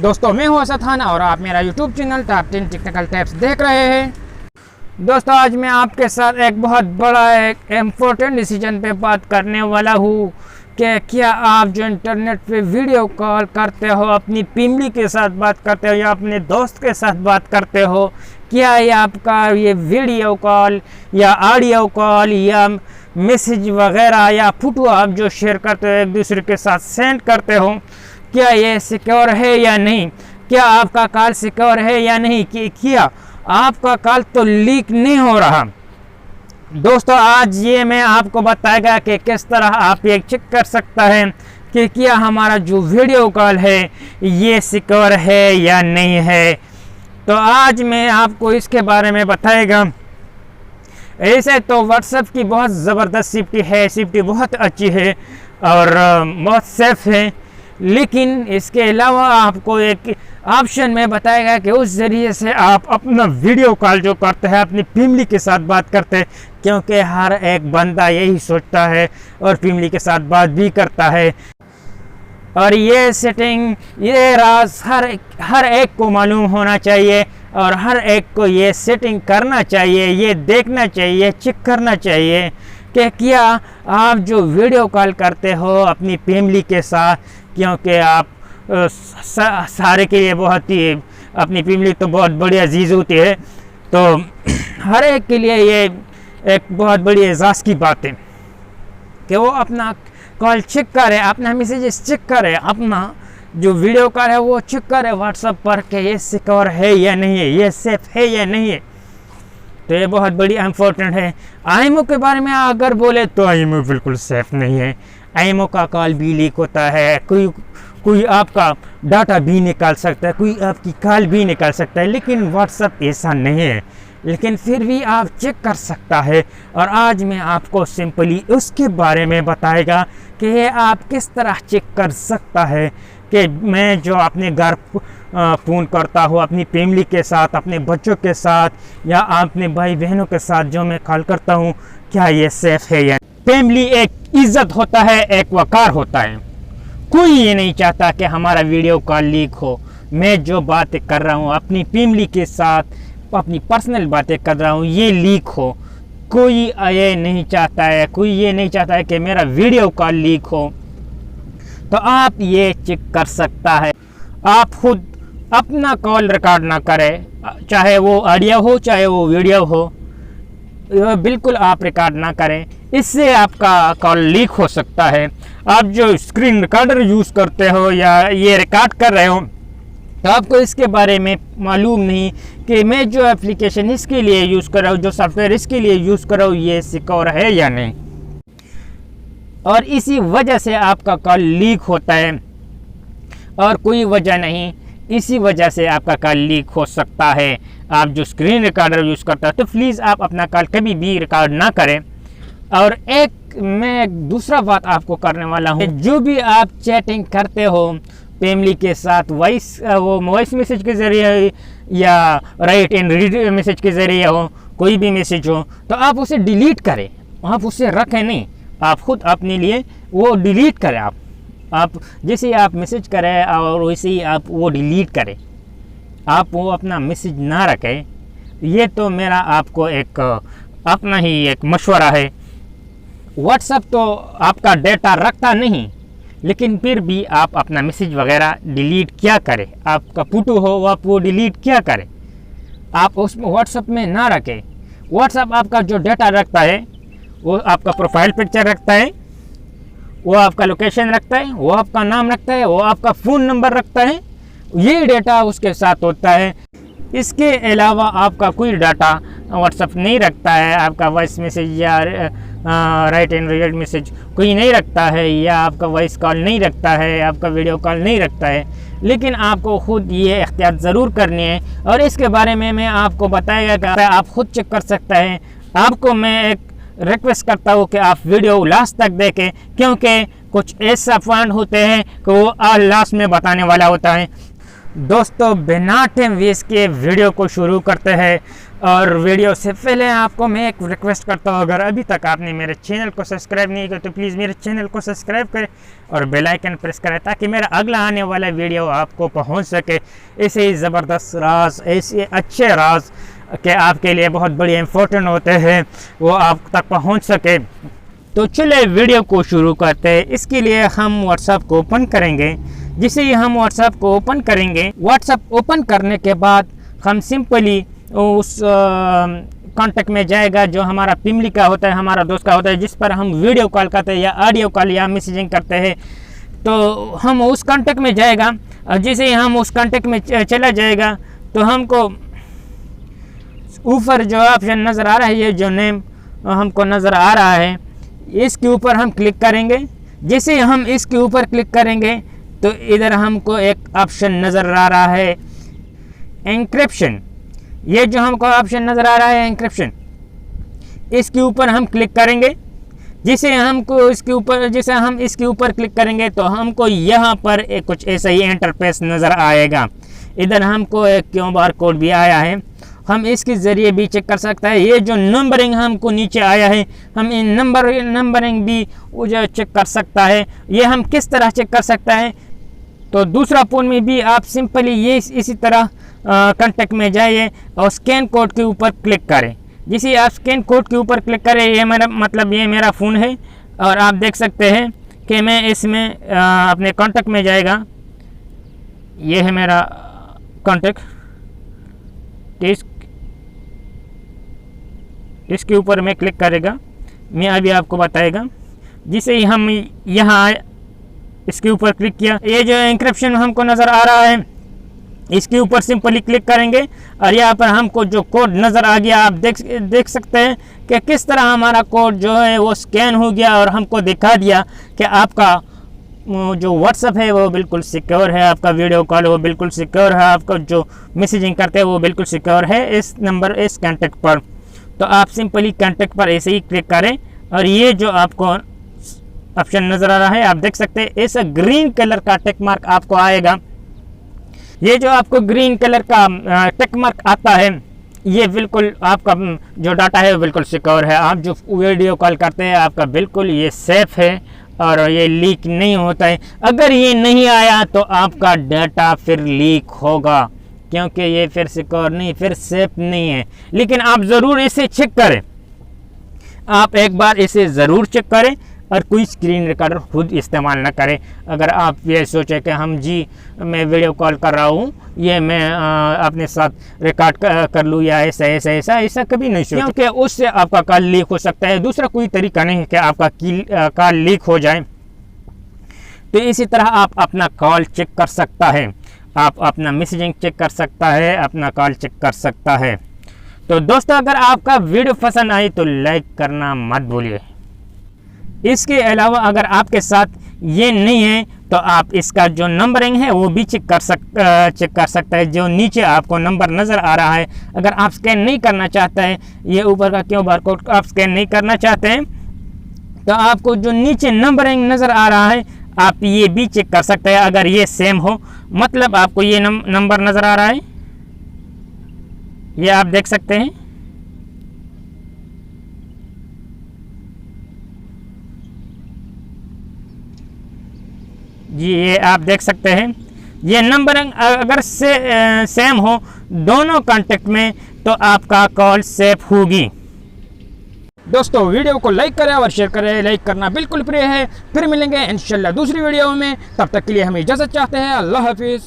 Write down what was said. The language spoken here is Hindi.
दोस्तों मैं हूं असद खान और आप मेरा YouTube channel top 10 technical tips देख रहे हैं। दोस्तों आज मैं आपके साथ एक बहुत बड़ा एक इम्पोर्टेंट डिसीजन पे बात करने वाला हूं कि क्या आप जो इंटरनेट पे वीडियो कॉल करते हो, अपनी फैमिली के साथ बात करते हो या अपने दोस्त के साथ बात करते हो, क्या ये आपका ये वीडियो कॉल या ऑडियो कॉल या मैसेज वगैरह या फोटो आप जो शेयर करते हो एक दूसरे के साथ सेंड करते हो, क्या ये सिक्योर है या नहीं, क्या आपका कॉल सिक्योर है या नहीं, कि क्या आपका कॉल तो लीक नहीं हो रहा। दोस्तों आज ये मैं आपको बताएगा कि किस तरह आप ये चेक कर सकता है कि क्या हमारा जो वीडियो कॉल है ये सिक्योर है या नहीं है। तो आज मैं आपको इसके बारे में बताएगा। ऐसे तो व्हाट्सएप की बहुत ज़बरदस्त सेफ्टी है, सेफ्टी बहुत अच्छी है और बहुत सेफ है, लेकिन इसके अलावा आपको एक ऑप्शन में बताएगा कि उस ज़रिए से आप अपना वीडियो कॉल जो करते हैं अपनी फैमिली के साथ बात करते हैं, क्योंकि हर एक बंदा यही सोचता है और फैमिली के साथ बात भी करता है। और ये सेटिंग, ये राज हर एक को मालूम होना चाहिए और हर एक को ये सेटिंग करना चाहिए, ये देखना चाहिए, चेक करना चाहिए कि क्या आप जो वीडियो कॉल करते हो अपनी फैमिली के साथ, क्योंकि आप सारे के लिए बहुत ही, अपनी फैमिली तो बहुत बड़ी अजीज़ होती है, तो हर एक के लिए ये एक बहुत बड़ी एजाज़ की बात है कि वो अपना कॉल चेक करे, अपना मैसेजेस चेक करे, अपना जो वीडियो कॉल है वो चेक करे व्हाट्सएप पर कि ये सिक्योर है या नहीं है, ये सेफ है या नहीं है। तो ये बहुत बड़ी इम्पोर्टेंट है। आईएमओ के बारे में अगर बोले तो आईएमओ बिल्कुल सेफ नहीं है। आईएमओ का कॉल भी लीक होता है, कोई आपका डाटा भी निकाल सकता है, कोई आपकी कॉल भी निकाल सकता है, लेकिन व्हाट्सएप ऐसा नहीं है। लेकिन फिर भी आप चेक कर सकता है और आज मैं आपको सिंपली उसके बारे में बताएगा कि ये आप किस तरह चेक कर सकता है कि मैं जो अपने घर फ़ोन करता हूँ अपनी फैमिली के साथ, अपने बच्चों के साथ या अपने भाई बहनों के साथ जो मैं कॉल करता हूँ, क्या ये सेफ है या। फैमिली एक इज़्ज़त होता है, एक वक़ार होता है। कोई ये नहीं चाहता कि हमारा वीडियो कॉल लीक हो। मैं जो बातें कर रहा हूँ अपनी फैमिली के साथ, अपनी पर्सनल बातें कर रहा हूँ, ये लीक हो। कोई ये नहीं चाहता है, कोई ये नहीं चाहता है कि मेरा वीडियो कॉल लीक हो। तो आप ये चेक कर सकता है। आप खुद अपना कॉल रिकॉर्ड ना करें, चाहे वो ऑडियो हो चाहे वो वीडियो हो, बिल्कुल आप रिकॉर्ड ना करें, इससे आपका कॉल लीक हो सकता है। आप जो स्क्रीन रिकॉर्डर यूज़ करते हो या ये रिकॉर्ड कर रहे हो, तो आपको इसके बारे में मालूम नहीं कि मैं जो एप्लीकेशन इसके लिए यूज़ कर रहा हूँ, जो सॉफ्टवेयर इसके लिए यूज़ कर रहा हूँ, ये सिक्योर है या नहीं। और इसी वजह से आपका कॉल लीक होता है और कोई वजह नहीं, इसी वजह से आपका कॉल लीक हो सकता है। आप जो स्क्रीन रिकॉर्डर यूज़ करता है तो प्लीज़ आप अपना कॉल कभी भी रिकॉर्ड ना करें। और मैं दूसरा बात आपको करने वाला हूँ, जो भी आप चैटिंग करते हो फैमिली के साथ, वॉइस मैसेज के ज़रिए या राइट एंड रीड मैसेज के ज़रिए हो, कोई भी मैसेज हो, तो आप उसे डिलीट करें, आप उसे रखें नहीं, आप खुद अपने लिए वो डिलीट करें। आप जैसे ही आप मैसेज करें और वैसे ही आप वो डिलीट करें, आप वो अपना मैसेज ना रखें। ये तो मेरा आपको एक अपना ही एक मशवरा है। व्हाट्सएप तो आपका डेटा रखता नहीं, लेकिन फिर भी आप अपना मैसेज वगैरह डिलीट क्या करें, आपका फोटो हो आप वो डिलीट क्या करें, आप उस व्हाट्सएप में ना रखें। व्हाट्सएप आपका जो डेटा रखता है वो आपका प्रोफाइल पिक्चर रखता है, वो आपका लोकेशन रखता है, वो आपका नाम रखता है, वो आपका फ़ोन नंबर रखता है, ये डेटा उसके साथ होता है। इसके अलावा आपका कोई डाटा व्हाट्सएप नहीं रखता है, आपका वॉइस मैसेज या राइट एंड रीड मैसेज कोई नहीं रखता है, या आपका वॉइस कॉल नहीं रखता है, आपका वीडियो कॉल नहीं रखता है। लेकिन आपको खुद ये एहतियात ज़रूर करनी है और इसके बारे में मैं आपको बताएगा कि आप खुद चेक कर सकते हैं। आपको मैं एक रिक्वेस्ट करता हूँ कि आप वीडियो लास्ट तक देखें, क्योंकि कुछ ऐसा पॉइंट होते हैं कि वो लास्ट में बताने वाला होता है। दोस्तों बिना टाइम वेस्ट के वीडियो को शुरू करते हैं। और वीडियो से पहले आपको मैं एक रिक्वेस्ट करता हूँ, अगर अभी तक आपने मेरे चैनल को सब्सक्राइब नहीं किया तो प्लीज़ मेरे चैनल को सब्सक्राइब करें और बेल आइकन प्रेस करें ताकि मेरा अगला आने वाला वीडियो आपको पहुँच सके। ऐसे ही ज़बरदस्त राज, ऐसे अच्छे राज के आपके लिए बहुत बड़ी इम्पोर्टेंट होते हैं, वो आप तक पहुँच सके। तो चलिए वीडियो को शुरू करते हैं। इसके लिए हम व्हाट्सएप को ओपन करेंगे। जिसे ही हम व्हाट्सएप को ओपन करेंगे, व्हाट्सएप ओपन करने के बाद हम सिंपली उस कांटेक्ट में जाएगा जो हमारा पिमली का होता है, हमारा दोस्त का होता है, जिस पर हम वीडियो कॉल करते हैं या ऑडियो कॉल या मैसेजिंग करते हैं। तो हम उस कांटेक्ट में जाएगा और जैसे ही हम उस कांटेक्ट में चला जाएगा तो हमको ऊपर जो ऑप्शन नज़र आ रहा है, ये जो नेम हमको नज़र आ रहा है, इसके ऊपर हम क्लिक करेंगे। जैसे हम इसके ऊपर क्लिक करेंगे तो इधर हमको एक ऑप्शन नज़र आ रहा है एन्क्रिप्शन। ये जो हमको ऑप्शन नज़र आ रहा है एन्क्रिप्शन, इसके ऊपर हम क्लिक करेंगे। जैसे हम इसके ऊपर क्लिक करेंगे तो हमको यहाँ पर कुछ ऐसा ही इंटरफेस नज़र आएगा। इधर हमको एक QR कोड भी आया है, हम इसके ज़रिए भी चेक कर सकते हैं। ये जो नंबरिंग हमको नीचे आया है, हम इन नंबरिंग भी जो चेक कर सकता है। ये हम किस तरह चेक कर सकता है, तो दूसरा फ़ोन में भी आप सिंपली ये इसी तरह कांटेक्ट में जाइए और स्कैन कोड के ऊपर क्लिक करें। जिसे आप स्कैन कोड के ऊपर क्लिक करें, ये मेरा फ़ोन है और आप देख सकते हैं कि मैं इसमें अपने कांटेक्ट में जाएगा। ये है मेरा कांटेक्ट, इसके ऊपर मैं क्लिक करेगा, मैं अभी आपको बताएगा। जिसे ही हम यहाँ इसके ऊपर क्लिक किया, ये जो एन्क्रिप्शन हमको नज़र आ रहा है, इसके ऊपर सिंपली क्लिक करेंगे और यहाँ पर हमको जो कोड नज़र आ गया, आप देख सकते हैं कि किस तरह हमारा कोड जो है वो स्कैन हो गया और हमको दिखा दिया कि आपका जो व्हाट्सएप है वो बिल्कुल सिक्योर है, आपका वीडियो कॉल वो बिल्कुल सिक्योर है, आपका जो मैसेजिंग करते हैं वो बिल्कुल सिक्योर है इस कॉन्टैक्ट पर। तो आप सिंपली कॉन्टैक्ट पर ऐसे ही क्लिक करें और ये जो आपको ऑप्शन नज़र आ रहा है, आप देख सकते हैं ऐसा ग्रीन कलर का टिक मार्क आपको आएगा। ये जो आपको ग्रीन कलर का टिक मार्क आता है, ये बिल्कुल आपका जो डाटा है वो बिल्कुल सिक्योर है। आप जो वीडियो कॉल करते हैं आपका बिल्कुल ये सेफ़ है और ये लीक नहीं होता है। अगर ये नहीं आया तो आपका डाटा फिर लीक होगा, क्योंकि ये फिर सिक्योर नहीं, फिर सेफ नहीं है। लेकिन आप ज़रूर इसे चेक करें, आप एक बार इसे ज़रूर चेक करें और कोई स्क्रीन रिकॉर्डर खुद इस्तेमाल ना करें। अगर आप ये सोचें कि मैं वीडियो कॉल कर रहा हूँ, ये मैं अपने साथ रिकॉर्ड कर लूँ या ऐसा कभी नहीं सोचें, क्योंकि उससे आपका कॉल लीक हो सकता है। दूसरा कोई तरीका नहीं है कि आपका कॉल लीक हो जाए। तो इसी तरह आप अपना कॉल चेक कर सकता है, आप अपना मैसेजिंग चेक कर सकता है, अपना कॉल चेक कर सकता है। तो दोस्तों अगर आपका वीडियो पसंद आई तो लाइक करना मत भूलिए। इसके अलावा अगर आपके साथ ये नहीं है तो आप इसका जो नंबरिंग है वो भी चेक कर सकते हैं। जो नीचे आपको नंबर नज़र आ रहा है, अगर आप स्कैन नहीं करना चाहते हैं, ये ऊपर का QR कोड आप स्कैन नहीं करना चाहते हैं, तो आपको जो नीचे नंबरिंग नज़र आ रहा है आप ये भी चेक कर सकते हैं। अगर ये सेम हो, मतलब आपको ये नंबर नज़र आ रहा है, ये आप देख सकते हैं। जी ये आप देख सकते हैं, ये नंबर अगर सेम हो दोनों कांटेक्ट में तो आपका कॉल सेफ होगी। दोस्तों वीडियो को लाइक करें और शेयर करें, लाइक करना बिल्कुल फ्री है। फिर मिलेंगे इंशाल्लाह दूसरी वीडियो में, तब तक के लिए हमें इजाज़त चाहते हैं। अल्लाह हाफिज़।